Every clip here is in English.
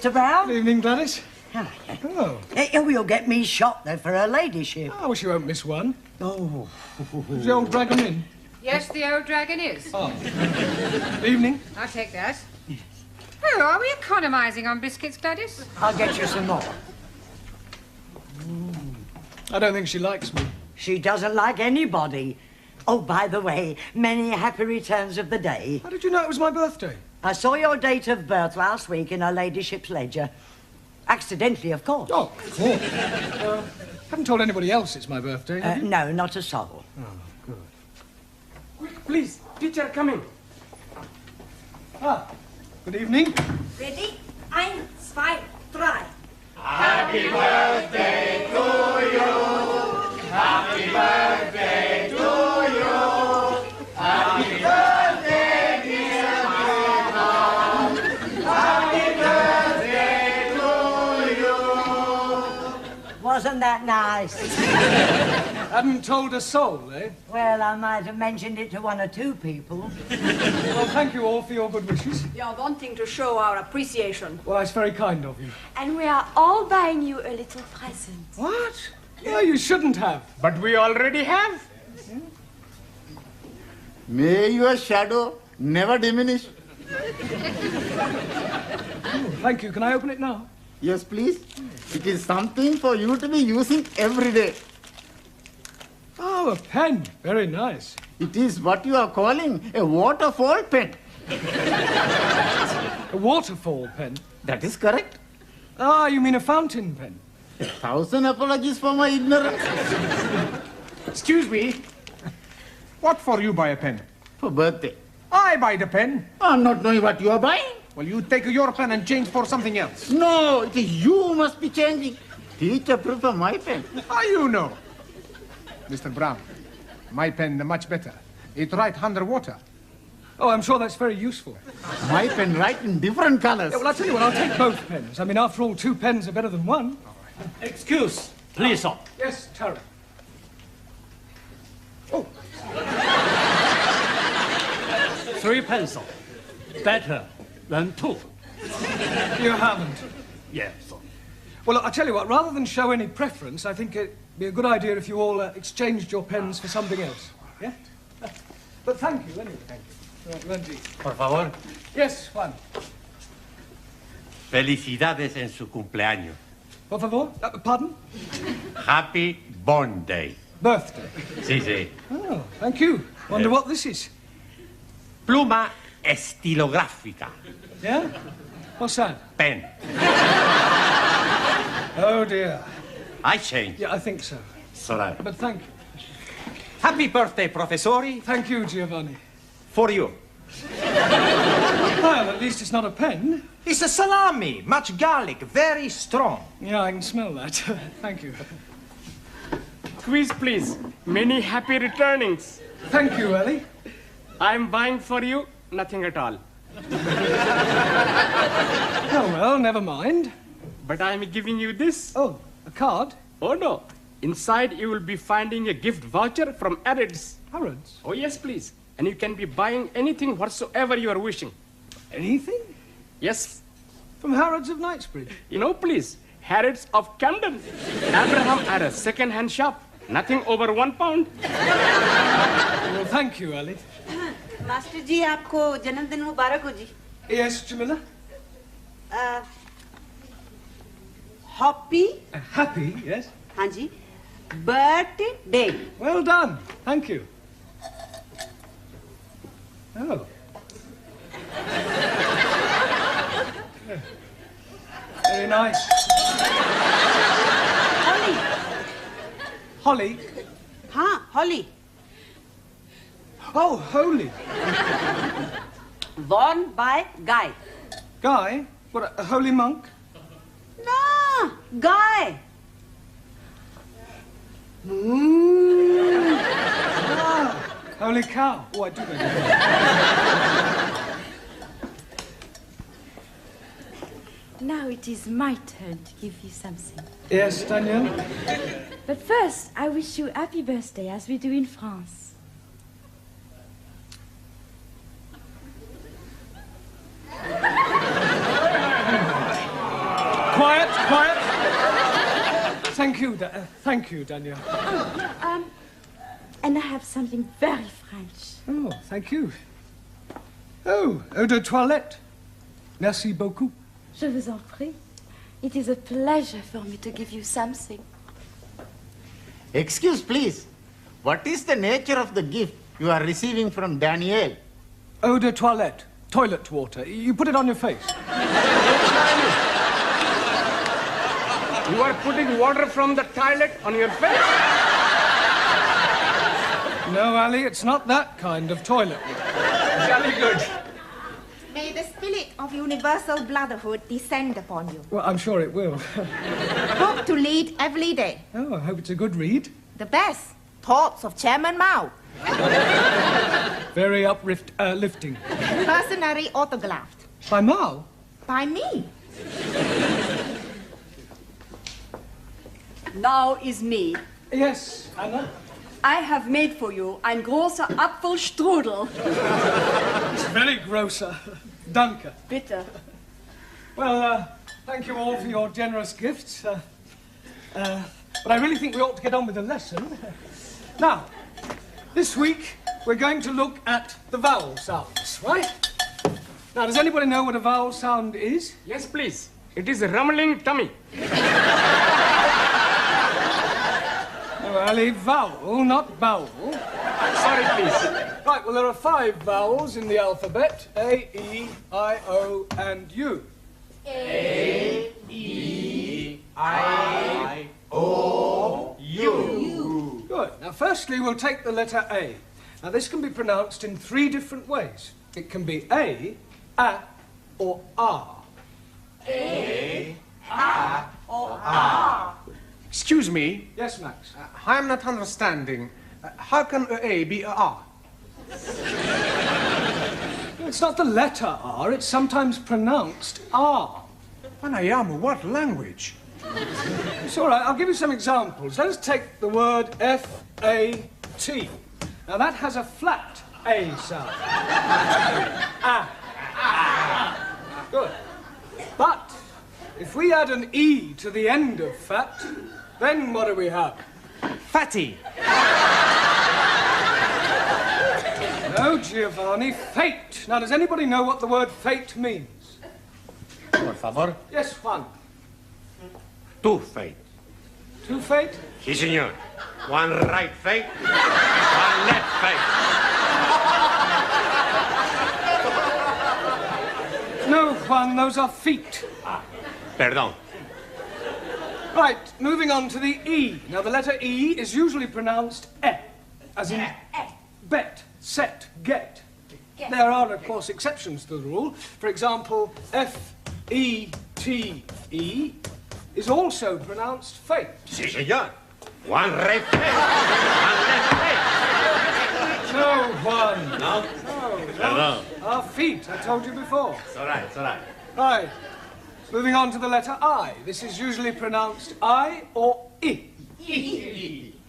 Mr. Brown. Good evening, Gladys. Oh. You'll get me shot, though, for her ladyship. I wish you won't miss one. Oh. Is the old dragon in? Yes, the old dragon is. Oh. Good evening. I'll take that. Oh, are we economising on biscuits, Gladys? I'll get you some more. I don't think she likes me. She doesn't like anybody. Oh, by the way, many happy returns of the day. How did you know it was my birthday? I saw your date of birth last week in her ladyship's ledger. Accidentally, of course. Oh, of course. Haven't told anybody else it's my birthday, have you? No, not a soul. Oh, good. Please, teacher, come in. Ah, good evening. Ready? 1, 2, 3. Happy birthday to you. Happy birthday to you. Happy birthday, dear Mom. Happy birthday to you. Wasn't that nice? Hadn't told a soul, eh? Well, I might have mentioned it to 1 or 2 people. Well, thank you all for your good wishes. We are wanting to show our appreciation. Well, that's very kind of you. And we are all buying you a little present. What? Yeah, you shouldn't have. But we already have. May your shadow never diminish. Oh, thank you. Can I open it now? Yes, please. It is something for you to be using every day. Oh, a pen. Very nice. It is what you are calling a waterfall pen. A waterfall pen? That is correct. Ah, you mean a fountain pen? 1,000 apologies for my ignorance. Excuse me. What for you buy a pen? For birthday. I buy the pen. I'm not knowing what you are buying. Well, you take your pen and change for something else. No, it is you who must be changing. Teacher prefer my pen. How you know? Mr. Brown, my pen much better. It write underwater. Oh, I'm sure that's very useful. My pen write in different colors. Yeah, well, I'll tell you what, I'll take both pens. I mean, after all, 2 pens are better than 1. Excuse, please, sir. Yes, Terry. Oh. 3 pencil. Better than 2. You haven't. Yes, sir. Well, I'll tell you what, rather than show any preference, I think it'd be a good idea if you all exchanged your pens for something else. Yeah? But thank you, anyway. Thank you. Randy. Por favor. Yes, Juan. Felicidades en su cumpleaños. Por favor? Pardon? Happy Born Day. Birthday. Sí, sí. Oh, thank you. Wonder what this is. Pluma estilográfica. Yeah? What's that? Pen. Oh, dear. I change. Yeah, I think so. Sorry. But thank you. Happy birthday, Professori. Thank you, Giovanni. For you. Well, at least it's not a pen. It's a salami, much garlic, very strong. Yeah, I can smell that. Thank you. Quiz, please. Many happy returnings. Thank you, Ellie. I'm buying for you nothing at all. Oh, well, never mind. But I'm giving you this. Oh, a card? Oh, no. Inside, you will be finding a gift voucher from Harrods. Harrods? Oh, yes, please. And you can be buying anything whatsoever you are wishing. Anything? Yes. From Harrods of Knightsbridge? You know, please, Harrods of Camden. Abraham had a second-hand shop. Nothing over £1. Well, thank you, Ellie. Master ji आपको जन्मदिन मुबारक हो जी. Yes, Jamila? Happy. Happy, yes. हाँ जी. Birthday. Well done. Thank you. Oh. Yeah. Very nice. Holly. Holly? हाँ, Holly. Oh, holy. Worn by Guy. Guy? What, a holy monk? No, Guy. Ah, holy cow. Oh, I do know. Now it is my turn to give you something. Yes, Danielle? But first, I wish you happy birthday, as we do in France. Quiet, quiet. Thank you, Danielle. And I have something very French. Oh, thank you. Oh, eau de toilette. Merci beaucoup. Je vous en prie. It is a pleasure for me to give you something. Excuse, please. What is the nature of the gift you are receiving from Danielle? Eau de toilette. Toilet water. You put it on your face. You are putting water from the toilet on your face? No, Ali, it's not that kind of toilet. Jolly good. May the spirit of universal brotherhood descend upon you. Well, I'm sure it will. Book to read every day. Oh, I hope it's a good read. The best. Thoughts of Chairman Mao. Very uplifting. Personally autographed. By Mao? By me. Now is me. Yes, Anna. I have made for you ein großer Apfelstrudel. It's very grosser. Danke. Bitte. Well, thank you all for your generous gifts. But I really think we ought to get on with the lesson. Now, this week we're going to look at the vowel sounds, right? Now, does anybody know what a vowel sound is? Yes, please. It is a rumbling tummy. Oh, Ali, vowel, not bowel. Sorry, please. Right, well, there are 5 vowels in the alphabet. A, E, I, O, and U. A, E, I, O, U. Good. Now, firstly, we'll take the letter A. Now, this can be pronounced in 3 different ways. It can be A, or R. A, or R. Excuse me. Yes, Max? I'm not understanding. How can A be a R? It's not the letter R, it's sometimes pronounced R. Panayamu, what language? It's all right, I'll give you some examples. Let us take the word F-A-T. Now, that has a flat A sound. Good. But if we add an E to the end of fat, then what do we have? Fatty. No, Giovanni, fate. Now, does anybody know what the word fate means? Por favor. Yes, Juan. Two fate. Two fate? Sí, señor. One right fate, one left fate. No, Juan, those are feet. Perdón. Right, moving on to the E. Now, the letter E is usually pronounced E, as in bet, set, get. There are, of course, exceptions to the rule. For example, F-E-T-E is also pronounced fate. Sí, señor. One right fate, one left fate. No, Juan. No? No. Perdón. Our feet, I told you before. It's all right, it's all right. Right. Moving on to the letter I. This is usually pronounced I or I.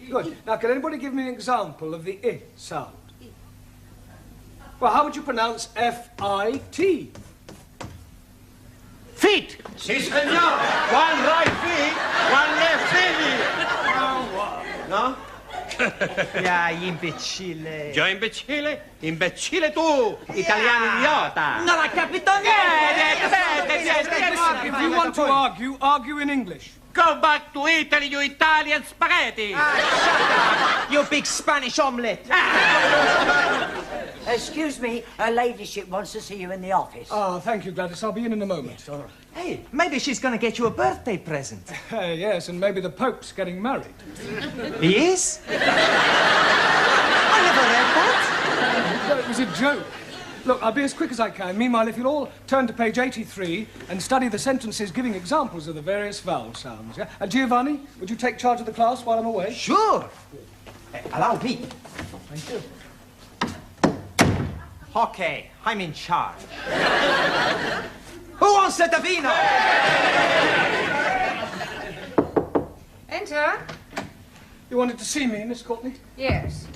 Good. Now, can anybody give me an example of the I sound? Well, how would you pronounce F-I-T? Feet. Sí, señor. One right feet, one left feet. No? Ya, imbecille. Yo imbecille? Imbecille tu, italiano idiota. Non ha capito niente. If you want to argue, argue in English. Go back to Italy, you Italian spaghetti. You big Spanish omelette. Excuse me, her ladyship wants to see you in the office. Ah, thank you, Gladys. I'll be in a moment. Yes, all right. Hey, maybe she's going to get you a birthday present. Yes, and maybe the Pope's getting married. He is? I never read that. No, it was a joke. Look, I'll be as quick as I can. Meanwhile, if you'll all turn to page 83 and study the sentences giving examples of the various vowel sounds, yeah? And Giovanni, would you take charge of the class while I'm away? Sure. Allow me. Thank you. Okay, I'm in charge. Who wants a vino? Enter. You wanted to see me, Miss Courtney? Yes.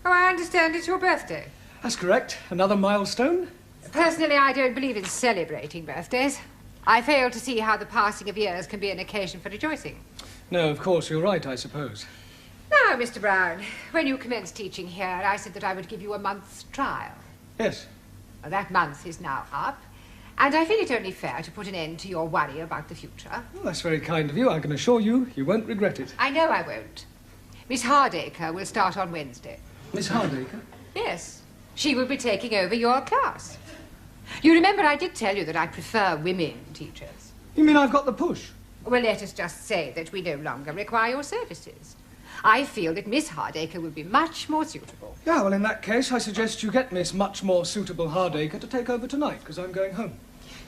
Oh, I understand it's your birthday. That's correct. Another milestone. Personally, I don't believe in celebrating birthdays. I fail to see how the passing of years can be an occasion for rejoicing. No, of course, you're right, I suppose. Now, Mr. Brown, when you commenced teaching here, I said that I would give you a month's trial. Yes. Well, that month is now up, and I feel it only fair to put an end to your worry about the future. Well, that's very kind of you. I can assure you, you won't regret it. I know I won't. Miss Hardacre will start on Wednesday. Miss Hardacre? Yes. She will be taking over your class. You remember I did tell you that I prefer women teachers. You mean I've got the push? Well, let us just say that we no longer require your services. I feel that Miss Hardacre will be much more suitable. Yeah, well, in that case, I suggest you get Miss Much More Suitable Hardacre to take over tonight, because I'm going home.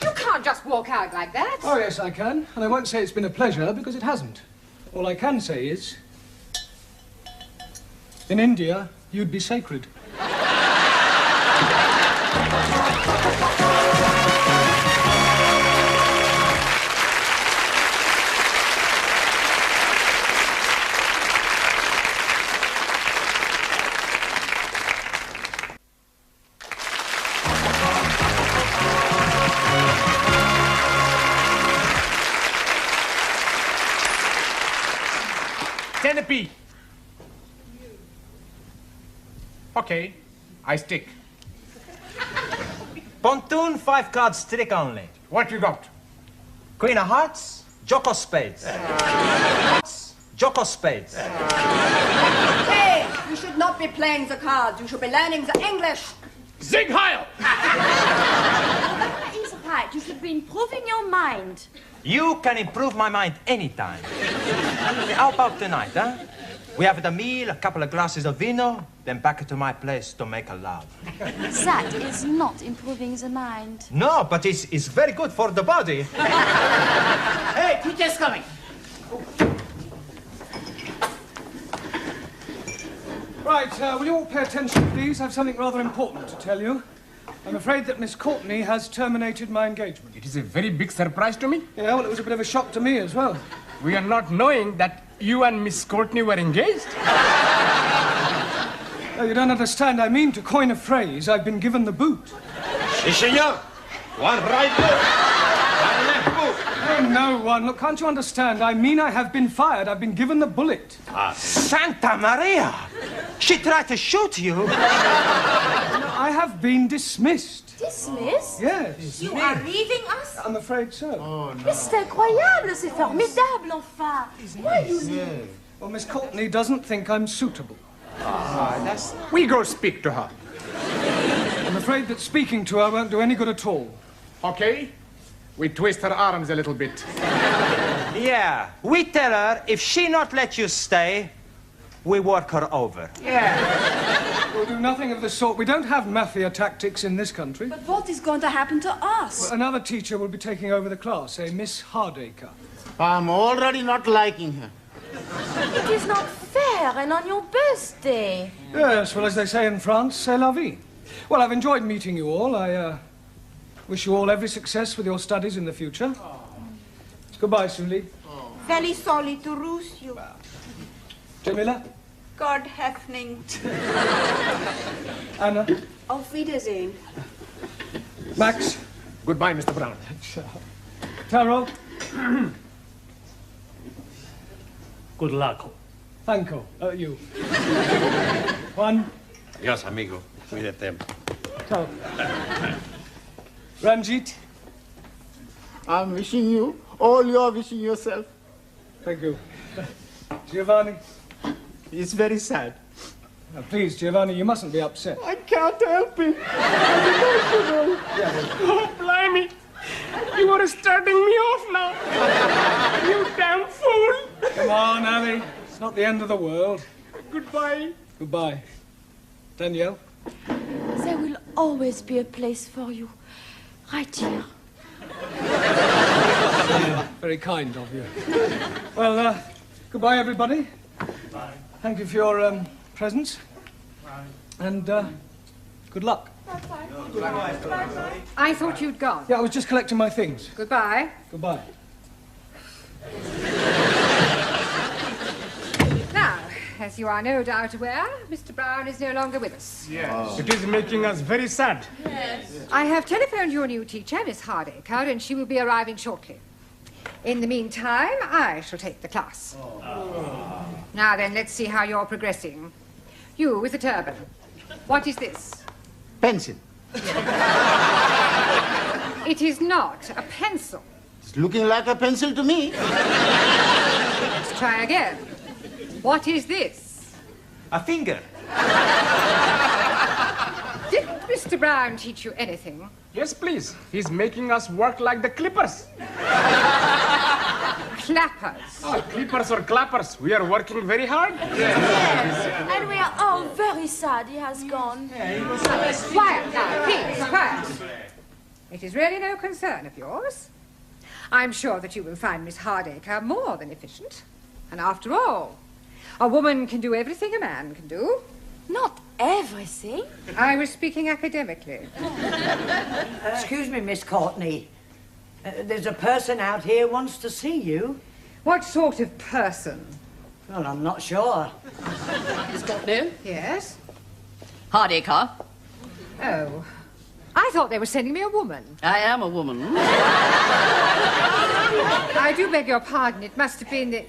You can't just walk out like that. Oh, yes, I can. And I won't say it's been a pleasure, because it hasn't. All I can say is, in India, you'd be sacred. Centipede. Okay, I stick. Pontoon, 5 cards, trick only. What you got? Queen of hearts, Jock of spades. Jock of spades. Hey, you should not be playing the cards. You should be learning the English. Zig Heil! Papa is right. You should be improving your mind. You can improve my mind anytime. How about tonight, huh? We have the meal, a couple of glasses of vino, then back to my place to make a love. That is not improving the mind. No, but it's very good for the body. Hey, teacher's coming. Right, will you all pay attention, please? I have something rather important to tell you. I'm afraid that Miss Courtney has terminated my engagement. It is a very big surprise to me. Yeah, well, it was a bit of a shock to me as well. We are not knowing that you and Miss Courtney were engaged. Oh, you don't understand. I mean, to coin a phrase, I've been given the boot. Si, senor. One right boot. One left boot. Oh, no one. Look, can't you understand? I mean, I have been fired. I've been given the bullet. Santa Maria! She tried to shoot you. I have been dismissed. Dismissed? Yes. You are leaving us? I'm afraid so. Oh, Mais c'est incroyable, c'est formidable, enfin. Why you leave? Well, Miss Courtney doesn't think I'm suitable. We go speak to her. I'm afraid that speaking to her won't do any good at all. Okay? We twist her arms a little bit. Yeah, we tell her if she not let you stay, we work her over. We'll do nothing of the sort. We don't have mafia tactics in this country. But what is going to happen to us? Another teacher will be taking over the class, a Miss Hardacre. I'm already not liking her. It is not fair, and on your birthday. Yes, well, as they say in France, c'est la vie. Well, I've enjoyed meeting you all. I wish you all every success with your studies in the future. Goodbye, Suli. Very sorry to lose you. Jamila? God happening. Anna? Auf Wiedersehen. Max? Goodbye, Mr. Brown. Taro? Good luck. Franco? You. Juan? Adios, amigo. Cuídate. Ciao. Ranjit? I'm wishing you all you're wishing yourself. Thank you. Giovanni? It's very sad. Now, please, Giovanni, you mustn't be upset. I can't help it. I'm emotional. Oh, blimey. You are starting me off now. You damn fool. Come on, Abby. It's not the end of the world. Goodbye. Goodbye. Danielle? There will always be a place for you. Right here. Very kind of you. Well, goodbye, everybody. Bye. Thank you for your presence. Bye. And good luck. I thought you'd gone. Yeah, I was just collecting my things. Goodbye. Goodbye. Now, as you are no doubt aware, Mr. Brown is no longer with us. Yes. It is making us very sad. Yes. I have telephoned your new teacher, Miss Hardacre, and she will be arriving shortly. In the meantime, I shall take the class. Now then, let's see how you're progressing. You with the turban. What is this? Pencil. It is not a pencil. It's looking like a pencil to me. Let's try again. What is this? A finger. Didn't Mr. Brown teach you anything? Yes, please. He's making us work like the clippers. Clappers. Oh, clippers or clappers. We are working very hard. Yes. And we are all very sad he has gone. Quiet now, please, quiet. It is really no concern of yours. I'm sure that you will find Miss Hardacre more than efficient. And after all, a woman can do everything a man can do. Not everything. I was speaking academically. Excuse me, Miss Courtney. There's a person out here who wants to see you. What sort of person? Well, I'm not sure. Miss Courtney? Yes? Hardacre. Oh. I thought they were sending me a woman. I am a woman. I do beg your pardon. It must have been...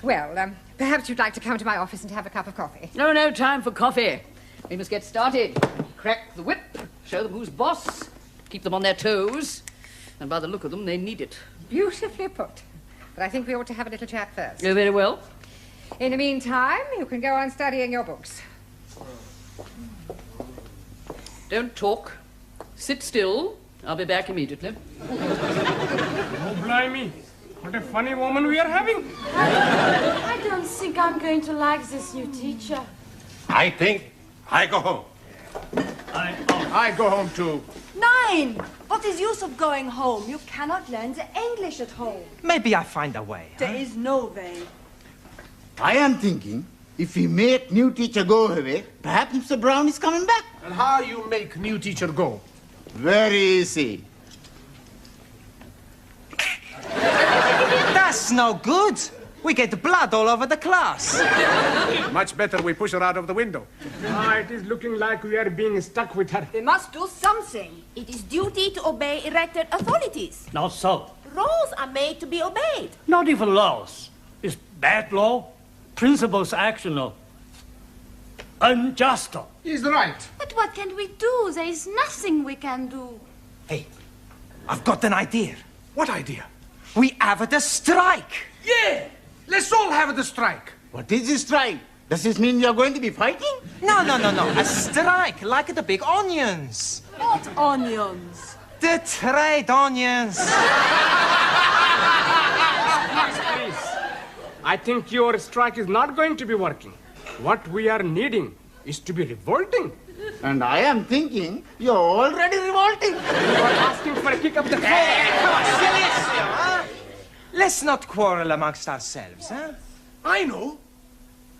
Well, perhaps you'd like to come to my office and have a cup of coffee. No time for coffee. We must get started. Crack the whip, show them who's boss, keep them on their toes, and by the look of them, they need it. Beautifully put. But I think we ought to have a little chat first. Oh, very well. In the meantime, you can go on studying your books. Don't talk. Sit still. I'll be back immediately. Oh, blimey. What a funny woman we are having. I don't think I'm going to like this new teacher. I think I go home. I go home too. Nein! What is use of going home? You cannot learn the English at home. Maybe I find a way. There is no way. I am thinking, if we make new teacher go away, perhaps Mr. Brown is coming back. And how you make new teacher go? Very easy. That's no good. We get blood all over the class. Much better we push her out of the window. It is looking like we are being stuck with her. We must do something. It is duty to obey elected authorities. Not so. Rules are made to be obeyed. Not even laws. It's bad law. Principles actional. Unjust. He's right. But what can we do? There is nothing we can do. Hey, I've got an idea. What idea? We have a strike. Yeah! Let's all have the strike. What is this strike? Does this mean you're going to be fighting? No. A strike, like the big onions. What onions? The trade onions. Please. I think your strike is not going to be working. What we are needing is to be revolting. And I am thinking you're already revolting. You are asking for a kick up the head. Come on, Silencio, huh? Let's not quarrel amongst ourselves, huh? I know.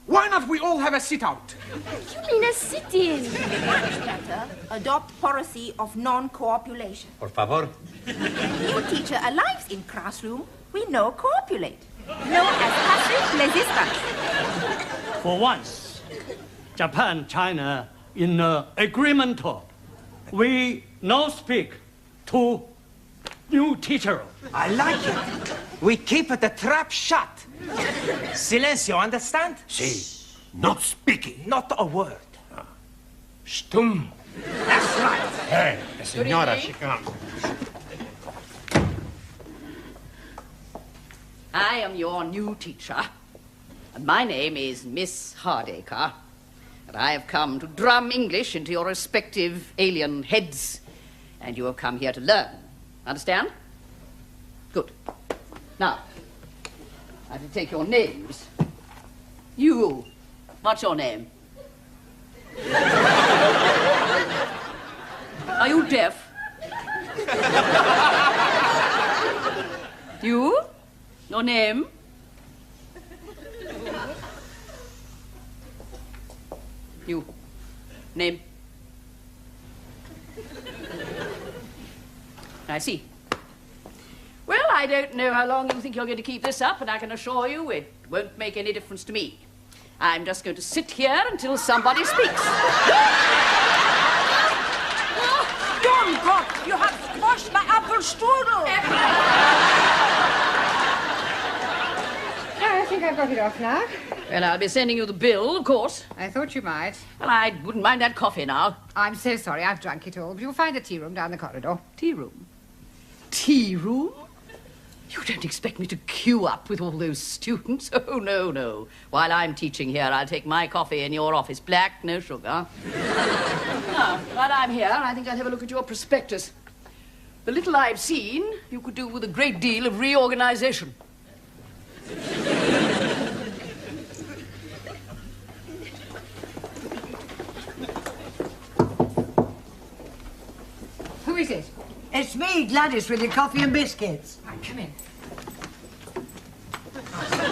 Why not we all have a sit-out? You mean a sit-in? Better adopt policy of non-copulation. Por favor. New teacher arrives in classroom, we no copulate. Known as passive resistance. For once, Japan, China, in agreement, we no speak to new teacher. I like it. We keep the trap shut. Silencio, understand? Si. Not speaking. Not a word. Stum. That's right. Hey, the senora, she comes. I am your new teacher, and my name is Miss Hardacre, and I have come to drum English into your respective alien heads, and you have come here to learn. Understand? Good. Now, I have to take your names. You, what's your name? Are you deaf? You? Your name? You. Name? I see. Well, I don't know how long you think you're going to keep this up, and I can assure you it won't make any difference to me. I'm just going to sit here until somebody speaks. Don Gott, you have squashed my apple strudel. I think I've got it off now. Well, I'll be sending you the bill, of course. I thought you might. Well, I wouldn't mind that coffee now. I'm so sorry I've drunk it all, but you'll find a tea room down the corridor. Tea room? Tea room? You don't expect me to queue up with all those students? Oh, no, no. While I'm teaching here, I'll take my coffee in your office. Black, no sugar. Now, while I'm here, I think I'll have a look at your prospectus. The little I've seen, you could do with a great deal of reorganization. Who is it? It's me, Gladys, with your coffee and biscuits. Right, come in.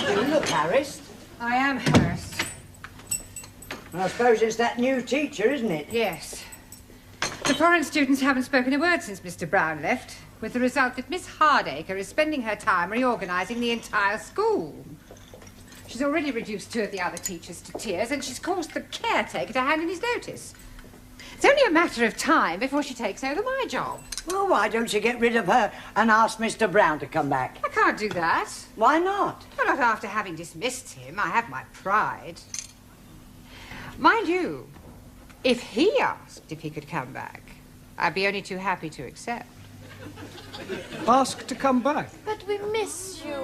You look harassed. I am harassed. I suppose it's that new teacher, isn't it? Yes. The foreign students haven't spoken a word since Mr. Brown left, with the result that Miss Hardacre is spending her time reorganising the entire school. She's already reduced 2 of the other teachers to tears, and she's caused the caretaker to hand in his notice. It's only a matter of time before she takes over my job. Well, why don't you get rid of her and ask Mr. Brown to come back? I can't do that. Why not? Well, not after having dismissed him. I have my pride. Mind you, if he asked if he could come back, I'd be only too happy to accept. Ask to come back. But we miss you.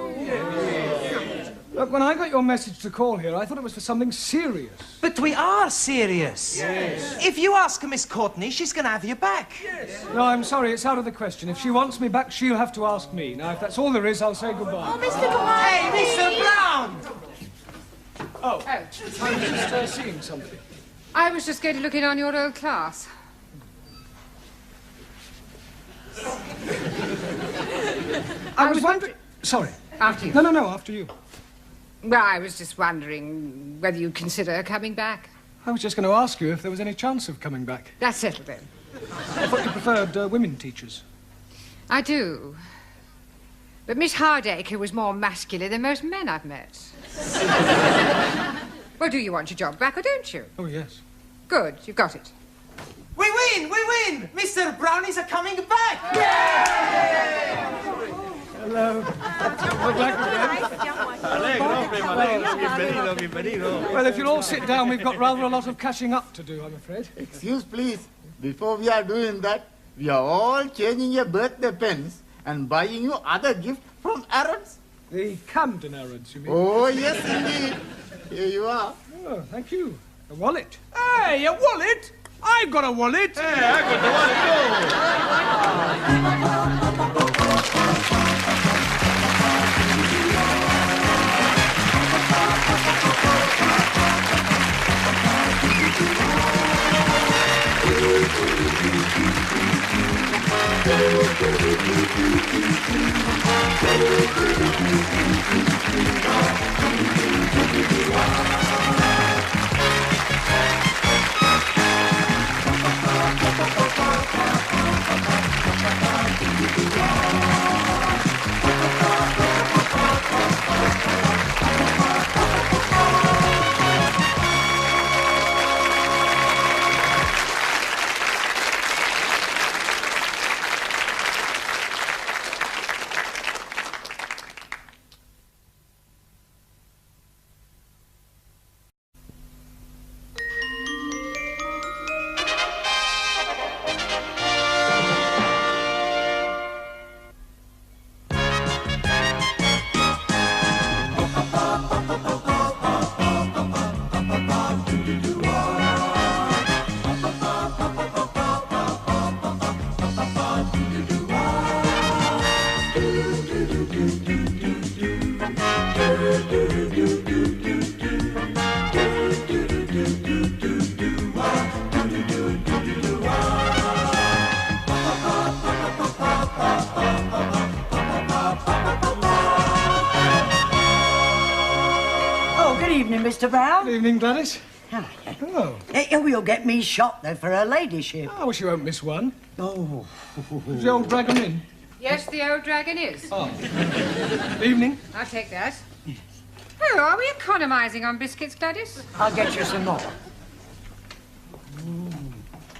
Look, when I got your message to call here, I thought it was for something serious. But we are serious. Yes. If you ask Miss Courtney, she's going to have you back. Yes. No, I'm sorry, it's out of the question. If she wants me back, she'll have to ask me. Now, if that's all there is, I'll say goodbye. Oh, Mr. Goodbye. Hey, Mr. Brown! Oh, I was just seeing something. I was just going to look in on your old class. I was wondering... Sorry. After you. No, after you. Well, I was just wondering whether you'd consider coming back. I was just going to ask you if there was any chance of coming back. That's settled then. I thought you preferred women teachers. I do. But Miss Hardacre was more masculine than most men I've met. Well, do you want your job back or don't you? Oh, yes. Good, you've got it. We win! We win! Mr. Brownies are coming back! Hello. We're back again. Well, if you'll all sit down, we've got rather a lot of catching up to do, I'm afraid. Excuse, please. Before we are doing that, we are all changing your birthday pens and buying you other gifts from Arabs. The Camden Arabs, you mean? Oh, yes, indeed. Here you are. Oh, thank you. A wallet. Hey, a wallet? I've got a wallet. Hey, I got the wallet too. Mr. Brown. Good evening, Gladys. Hello. Hello. You'll get me shot, though, for her ladyship. I wish you won't miss one. Oh. Is the old dragon in? Yes, the old dragon is. Oh. Evening. I'll take that. Oh, are we economizing on biscuits, Gladys? I'll get you some more.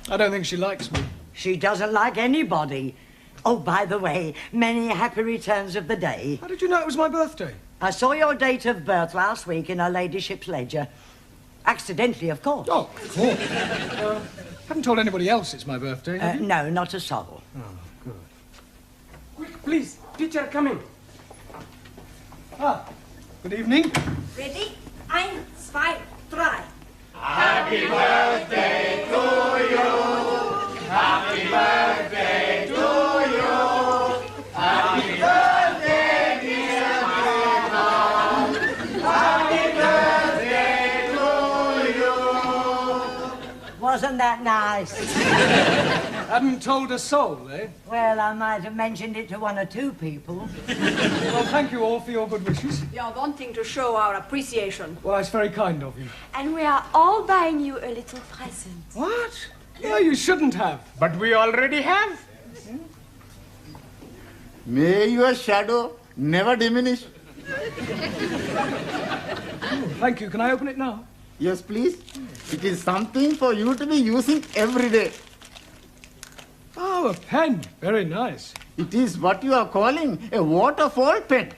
I don't think she likes me. She doesn't like anybody. Oh, by the way, many happy returns of the day. How did you know it was my birthday? I saw your date of birth last week in her ladyship's ledger. Accidentally, of course. Oh, of course. Haven't told anybody else it's my birthday, have you? No, not a soul. Oh, good. Quick, please. Teacher, come in. Ah, good evening. Ready? 1, 2, 3. Happy birthday to you. Happy birthday to you. Happy birthday, dear Mom. Happy birthday to you. Wasn't that nice? Hadn't told a soul, eh? Well, I might have mentioned it to 1 or 2 people. Well, thank you all for your good wishes. We are wanting to show our appreciation. Well, it's very kind of you. And we are all buying you a little present. What? No, you shouldn't have. But we already have. May your shadow never diminish. Thank you. Can I open it now? Yes, please. It is something for you to be using every day. Oh, a pen. Very nice. It is what you are calling a waterfall pen.